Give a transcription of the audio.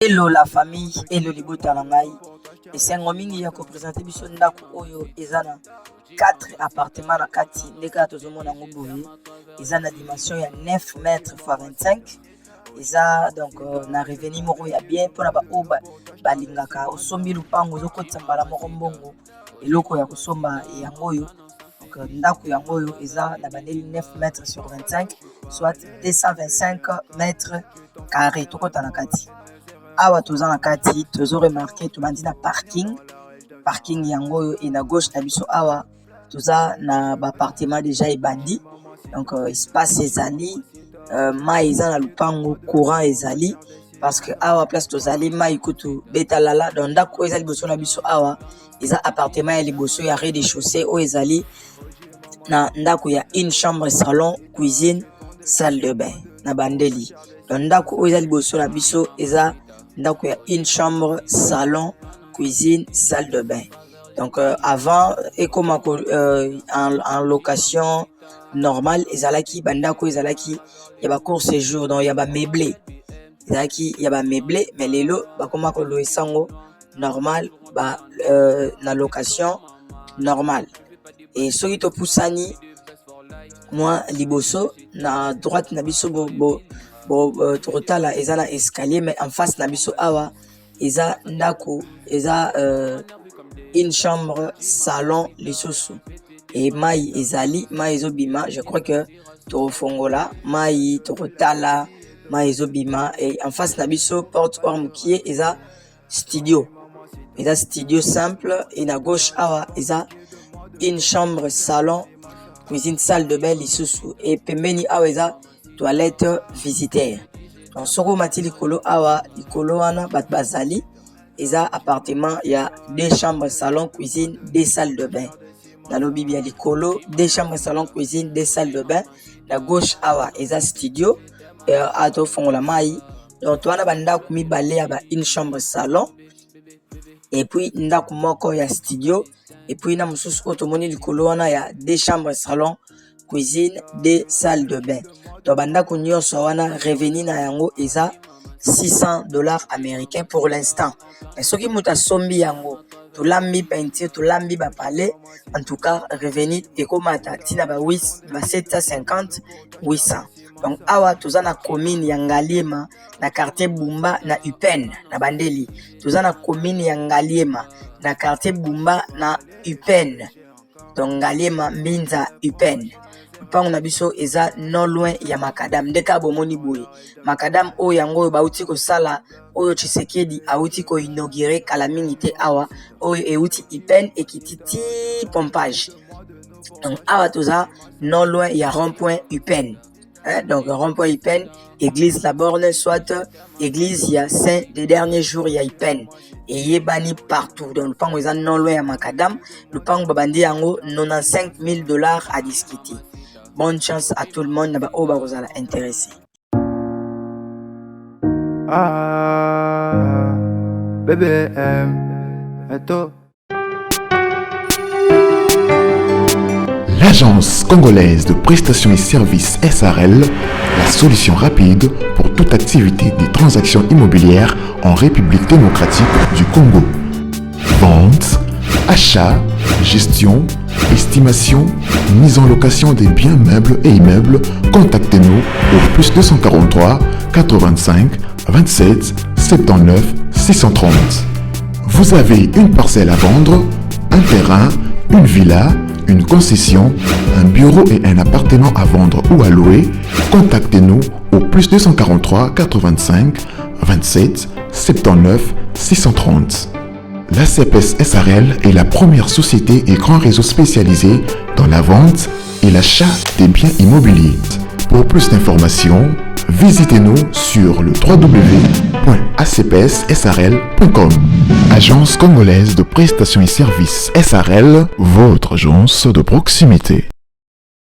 Hello la famille, hello les botalangai. Et c'est un mingi ya ko présenter biso ndako oyo ezana 4 appartements na kati ndeka tozomona ngoboye. Ezana dimension ya 9 mètres x 25. Eza donc na revenu moko ya bien pona ba oba balingaka osombi lupango ozokotisa mbala moko mbongo eloko ya kosomba yango oyo. Donc ndako yango oyo eza na bandeli 9 mètres sur 25 soit 225 mètres carrés tokota na kati. Awa toza na kati tozo remarquer tobandi na parking yango oyo et na gauche na biso awa toza na ba appartement déjà ebandi donc espace ezali mai eza na lupango courant ezali parce que awa place tozali mai kutu betalala donc ndako ezali liboso na biso awa eza appartement ya liboso ya rez-de-chaussée oyo ezali na ndako ya une chambre salon cuisine salle de bain na bandeli donc ndako oyo ezali liboso na biso eza donc il y a une chambre, salon, cuisine, salle de bain. Donc avant et comme en location normale, ezalaki bandako ezalaki il y a ba court séjour donc il y a ba meublé. Ezalaki il y a ba meublé mais lelo ba koma ko louer sango normal ba na location normale. Et soki to pusani moi liboso na droite na biso bo totala eza na escalier mais en face na biso awa eza ndako eza une chambre salon lisusu et mai ezali mai ezobima je crois que tofongola mai totala mai ezobima et en face na biso porte ormukie eza studio simple et na gauche awa eza une chambre salon cuisine salle de bain lisusu et pembeni awa eza toilette visitaire. Donc soko mati likolo awa likolo wana bat bazali eza appartement ya 2 chambres salon cuisine 2 salles de bain. Na lobi bia likolo 2 chambres salon cuisine 2 salles de bain. Na gauche awa eza studio ato fongola mai. Donc toana banda kumi balé ya ba une chambre salon et puis ndako moko ya studio et puis na mususu otomoni likolo wana ya 2 chambres salon cuisine 2 salles de bain. To banda kunyo sawana revenu na yango eza $600 américains pour l'instant. Mais ce qui muta sombi yango to lambi peinture to lambi ba palais en tout cas revenu et comme tina ba 750 800. Donc awa toza na commune ya Ngaliema na quartier Bumba na Upen na Bandeli. Toza na commune ya Ngaliema na quartier Bumba na Upen. Donc Ngaliema Mbinza Upen. Pango na biso eza non loin ya Macadam ndeka bomoni boye Macadam o yango bauti ko sala oyo Tshisekedi auti ko inaugurer kala mingi te awa oyo euti Ipen ekititi pompage. Donc awa toza non loin ya rond-point Upen. Donc rond-point Upen, église la borne soit église ya saint des derniers jours ya Upen et yebani partout. Donc le pango eza non loin ya Macadam, le pango babandi yango $95,000 à discuter. Bonne chance à tout le monde naba oba rozala intéressé. Ah, bébé, attends. L'agence congolaise de prestations et services SRL, la solution rapide pour toute activité des transactions immobilières en République démocratique du Congo. Vente, achat, gestion, estimation, mise en location des biens meubles et immeubles. Contactez-nous au plus 243 85 27 79 630. Vous avez une parcelle à vendre, un terrain, une villa, une concession, un bureau et un appartement à vendre ou à louer. Contactez-nous au plus 243 85 27 79 630. La CPS SRL est la première société et grand réseau spécialisé dans la vente et l'achat des biens immobiliers. Pour plus d'informations, visitez-nous sur le www.acpssrl.com. Agence congolaise de prestations et services SRL, votre agence de proximité.